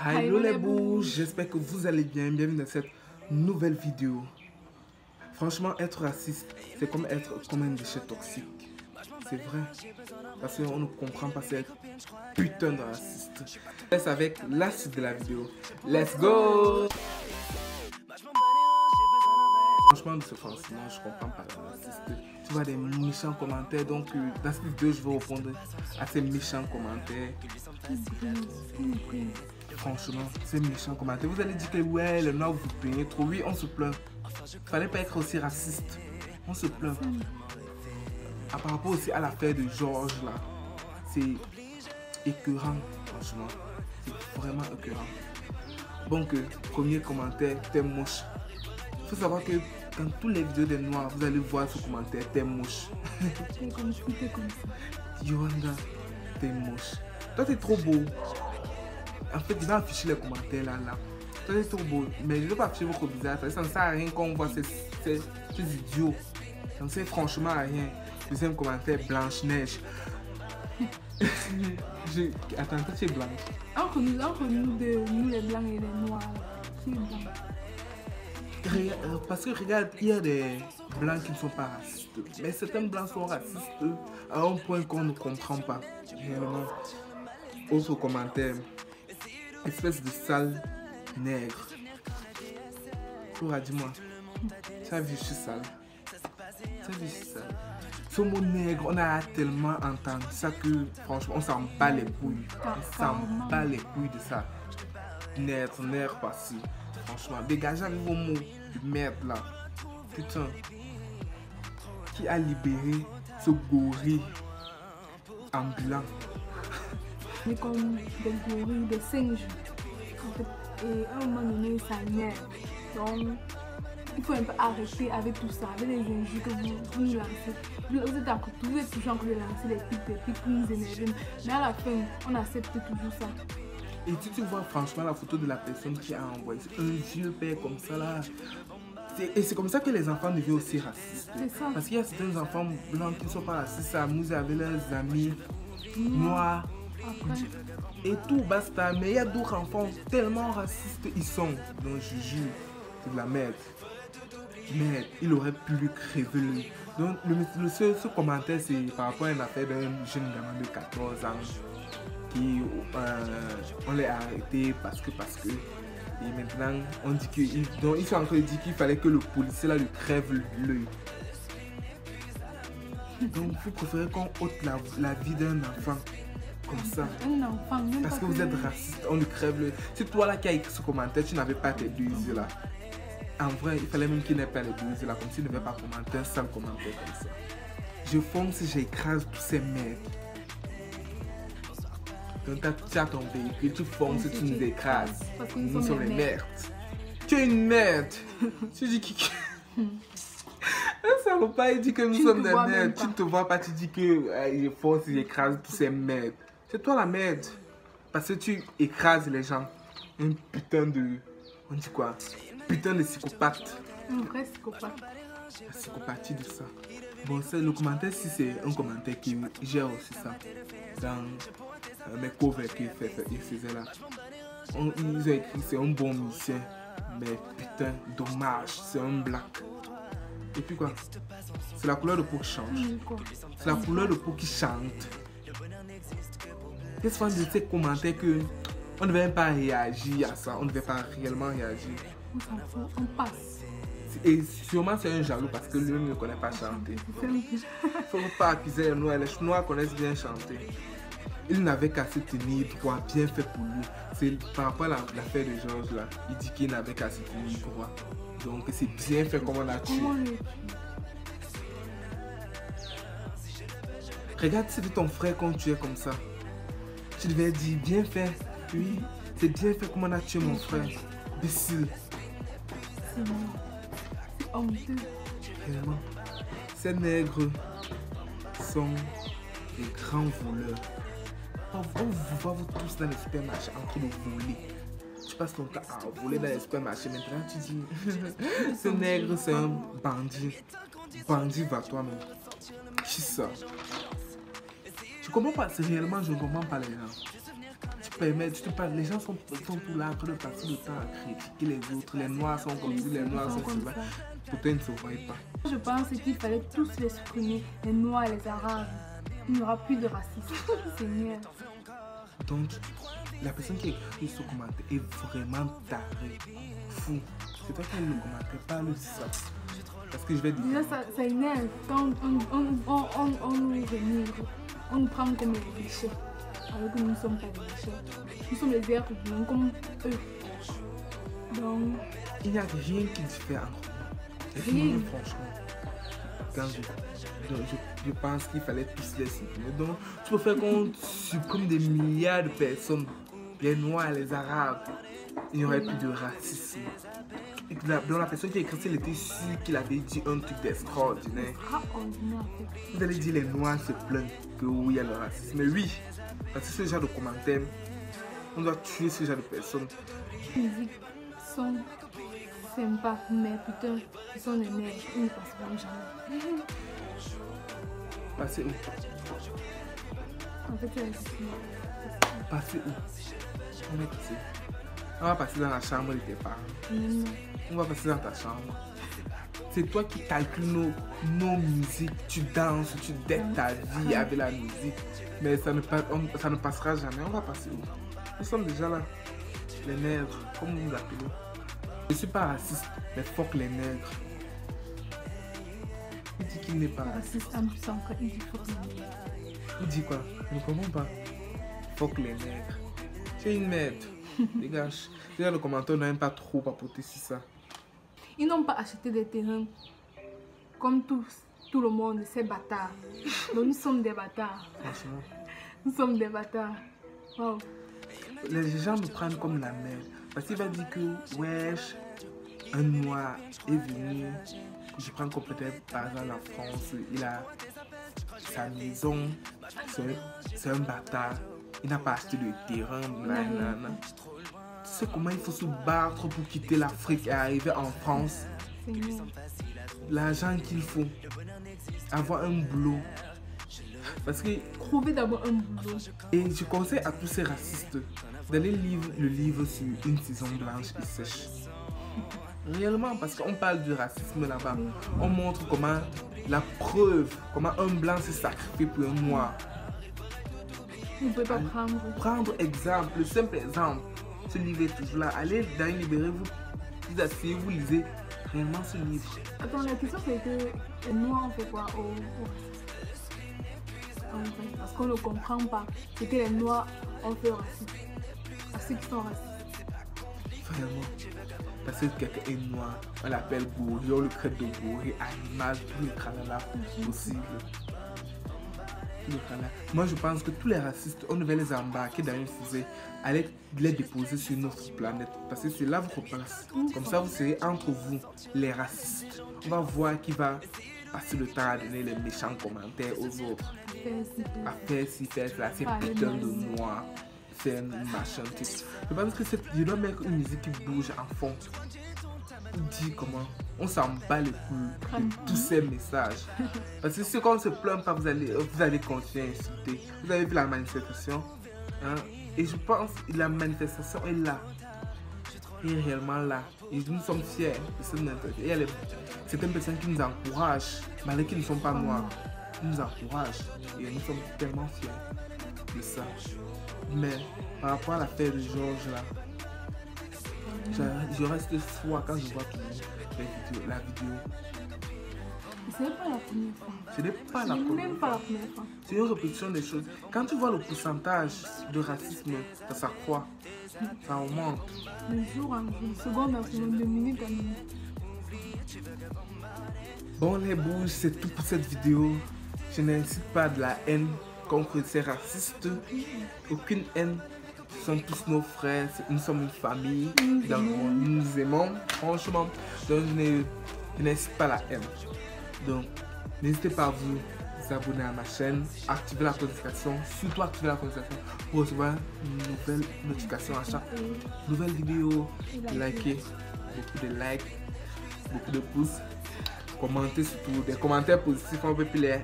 Hello les bouges, j'espère que vous allez bien. Bienvenue dans cette nouvelle vidéo. Franchement, être raciste, c'est comme être comme un déchet toxique. C'est vrai. Parce qu'on ne comprend pas cette putain de raciste. Je laisse avec la suite de la vidéo. Let's go! Franchement, de ce franchement, je comprends pas le raciste. Tu vois des méchants commentaires, donc dans cette vidéo, je vais répondre à ces méchants commentaires. Franchement, ces méchants commentaires. Vous allez dire que ouais, les noirs vous plaignez trop. Oui, on se plaint. Fallait pas être aussi raciste. On se plaint. Par rapport aussi à l'affaire de Georges là, c'est écœurant, franchement. C'est vraiment écœurant. Donc, premier commentaire, t'es moche. Il faut savoir que dans toutes les vidéos des noirs, vous allez voir ce commentaire, t'es moche. T'es comme ça. Yolanda, t'es moche. Toi, t'es trop beau. En fait, il va afficher les commentaires là. Toi, t'es trop beau. Mais je ne vais pas afficher votre visage. Ça ne sert à rien quand on voit ces idiots. Ça ne sert franchement à rien. Deuxième commentaire, Blanche-Neige. Attends, toi, tu es blanche. Entre nous les blancs et les noirs, c'est blanc. Parce que regarde, il y a des blancs qui ne sont pas racistes. Mais certains blancs sont racistes à un point qu'on ne comprend pas. Réellement. Autre commentaire. Espèce de sale nègre. Flora, dis-moi. Tu as vu, je suis sale. Tu as vu, je suis sale. Ce mot nègre, on a tellement entendu ça que franchement, on s'en bat les couilles. On s'en bat les couilles de ça. Nègre par-ci. Franchement, dégagez avec vos mots de merde là. Putain. Qui a libéré ce gorille ambulant? Mais comme des gorilles, des singes. En fait, et à un moment donné, ça nerve. Donc, il faut un peu arrêter avec tout ça, avec les injures que vous nous lancez. Vous êtes toujours en train de lancer des pics pour nous énerver. Mais à la fin, on accepte toujours ça. Et tu vois franchement la photo de la personne qui a envoyé un vieux père comme ça là. Et c'est comme ça que les enfants deviennent aussi racistes. Parce qu'il y a certains enfants blancs qui ne sont pas racistes, s'amusent avec leurs amis noirs. Et tout basta. Mais il y a d'autres enfants tellement racistes ils sont. Donc je jure, c'est de la merde. Merde, il aurait pu lui crever l'œil. Donc ce commentaire c'est par rapport à une affaire d'un jeune gamin de 14 ans. Qui on l'a arrêté parce que et maintenant on dit ils sont en train de dire qu'il fallait que le policier là lui crève l'œil. Donc vous préférez qu'on ôte la vie d'un enfant comme ça parce que vous êtes raciste, on lui crève l'œil. C'est toi là qui as écrit ce commentaire, tu n'avais pas tes deux yeux là. En vrai il fallait même qu'il n'ait pas les deux yeux là, comme s'il ne devait pas commenter un seul commentaire comme ça. Je fonce, j'écrase tous ces merdes. Quand tu as ton véhicule, tu fonces et tu nous écrases. Nous sommes les merdes. Tu es une merde. Tu dis qui. Ça ne veut pas, il dit que nous sommes des merdes. Tu ne te vois pas, tu dis que je fonce et j'écrase tous ces merdes. C'est toi la merde. Parce que tu écrases les gens. Un putain de. On dit quoi? Putain de psychopathe. Un vrai psychopathe. La psychopathie de ça. Bon, le commentaire, si c'est un commentaire qui gère aussi ça. Dans mes covers qu'il faisait là. Ils ont écrit c'est un bon musicien. Mais putain, dommage, c'est un black. Et puis quoi? C'est la couleur de peau qui change. C'est la couleur de peau qui chante. Qu'est-ce qu'on dit de ces commentaires que on ne devait même pas réagir à ça, on ne devait pas réellement réagir. On passe. Et sûrement c'est un jaloux parce que lui ne connaît pas chanter. Il ne faut pas accuser les noirs connaissent bien chanter. Il n'avait qu'à se tenir droit, bien fait pour lui. C'est par rapport à l'affaire de Georges là, il dit qu'il n'avait qu'à se tenir droit. Donc c'est bien fait comme on a tué. Regarde, si c'était ton frère quand tu es comme ça. Tu devais dire bien fait. Oui, c'est bien fait comme on a tué mon frère. Imbécile. C'est honteux. Vraiment. Ces nègres sont des grands voleurs. On vous voit vous tous dans les supermarchés en train de voler. Tu passes ton temps à voler dans les supermarchés. Maintenant tu dis ce nègre c'est un bandit. Bandit va toi-même. Qui ça? Tu comprends pas? C'est réellement je ne comprends pas les gens. Tu permets, tu te parles, les gens sont tout là en train de passer le temps à critiquer les autres. Les noirs sont comme si les noirs sont comme ça. Pourtant, ils ne se voient pas. Je pense qu'il fallait tous les supprimer, les noirs et les arabes. Il n'y aura plus de racisme. Seigneur. Donc, la personne qui a écrit ce commentaire est vraiment tarée, fou. C'est toi qui as le commentaire, pas le ça. Parce que je vais dire. Déjà, ça énerve. Quand on nous réunit, on nous prend comme les déchets. Alors que nous ne sommes pas des déchets. Nous sommes les êtres humains comme eux. Donc. Il n'y a rien qui diffère entre nous. Rien, franchement. Quand je pense qu'il fallait tous les supprimer. Donc, tu peux faire qu'on supprime des milliards de personnes, les noirs, les arabes. Il n'y aurait plus de racisme. Et donc, la personne qui a écrit, elle était sûre qu'il avait dit un truc d'extraordinaire. Vous allez dire les noirs se plaignent que oui, il y a le racisme. Mais oui, parce que ce genre de commentaires, on doit tuer ce genre de personnes. Les musiques sont sympas, mais putain, ils sont des nègres, ils ne passeront jamais. Passer où? En fait, c'est passer où? On est passé. On va passer dans la chambre de tes parents. On va passer dans ta chambre. C'est toi qui calcules nos musiques. Tu danses, tu dettes ta vie avec la musique. Mais ça ne passera jamais. On va passer où? Nous sommes déjà là. Les nègres, comme vous nous appelez. Je ne suis pas raciste, mais fuck les nègres. Il dit qu'il n'est pas raciste. En plus, encore, il dit fuck les nègres. Il dit quoi? Je ne comprends pas. Fuck les nègres. C'est une merde. Dégage. Déjà, le commentaire n'aime pas trop papoter sur ça. Ils n'ont pas acheté des terrains comme tout le monde, ces bâtards. Donc nous sommes des bâtards. Franchement. Nous sommes des bâtards. Wow. Les gens nous prennent comme la merde. Parce qu'il va dire que, wesh, un noir est venu. Je prends comme peut-être par exemple la France. Il a sa maison. C'est un bâtard. Il n'a pas acheté de terrain. Nanana. Tu sais comment il faut se battre pour quitter l'Afrique et arriver en France? L'argent qu'il faut. Avoir un boulot. Parce que... Trouver d'abord un boulot. Et je conseille à tous ces racistes d'aller lire le livre sur une saison blanche et sèche. Réellement, parce qu'on parle du racisme là-bas. On montre comment la preuve, comment un blanc s'est sacrifié pour un noir. Vous ne pouvez pas prendre exemple, le simple exemple. Ce livre est toujours là. Allez dans une librairie, vous asseyez, vous lisez réellement ce livre. Attends, la question c'est que les noirs ont fait quoi parce qu'on ne comprend pas. C'est que les noirs ont fait racisme. À ceux qui sont racistes. Vraiment. Parce que quelqu'un est noir, on l'appelle gorille, on le traite de gorille, animal, tout le tralala possible. Moi je pense que tous les racistes, on devait les embarquer dans une fusée, aller les déposer sur notre planète. Parce que c'est là votre place. Comme ça vous serez entre vous, les racistes. On va voir qui va passer le temps à donner les méchants commentaires aux autres. À faire ci, faire ça, c'est putain de noir. C'est un machin. Je pense que je dois mettre une musique qui bouge en fond. Pour dire comment on s'en bat les couilles de tous ces messages. Parce que si on ne se plaint pas, vous allez continuer à insulter. Vous avez vu la manifestation. Hein? Et je pense que la manifestation est là. Elle est réellement là. Et nous sommes fiers de cette manifestation. Et c'est une personne qui nous encourage, malgré qu'ils ne sont pas noirs. Ils nous encouragent. Et nous sommes tellement fiers de ça. Mais par rapport à l'affaire de Georges là, je reste froid quand je vois la vidéo. Ce n'est pas la première fois. Ce n'est pas la première fois. C'est une répétition des choses. Quand tu vois le pourcentage de racisme, ça s'accroît, ça augmente. De jour en jour, seconde en seconde, de minute en minute. Bon les bouges, c'est tout pour cette vidéo. Je n'incite pas de la haine contre ces racistes. Aucune haine. Ce sont tous nos frères. Nous sommes une famille. Nous nous aimons. Franchement. Donc je n'incite pas la haine. Donc n'hésitez pas à vous abonner à ma chaîne. Activez la notification. Surtout activez la notification pour recevoir une nouvelle notification à chaque nouvelle vidéo. Likez. Beaucoup de likes. Beaucoup de pouces. Commentez surtout. Des commentaires positifs. On peut plus les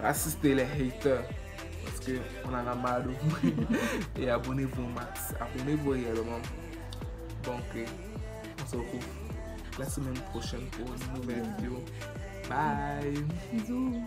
racistes et les haters. parce qu'on en a marre de vous. Et abonnez-vous au max. Abonnez-vous également. Donc, on se retrouve la semaine prochaine pour une nouvelle vidéo. Bye. Bisous.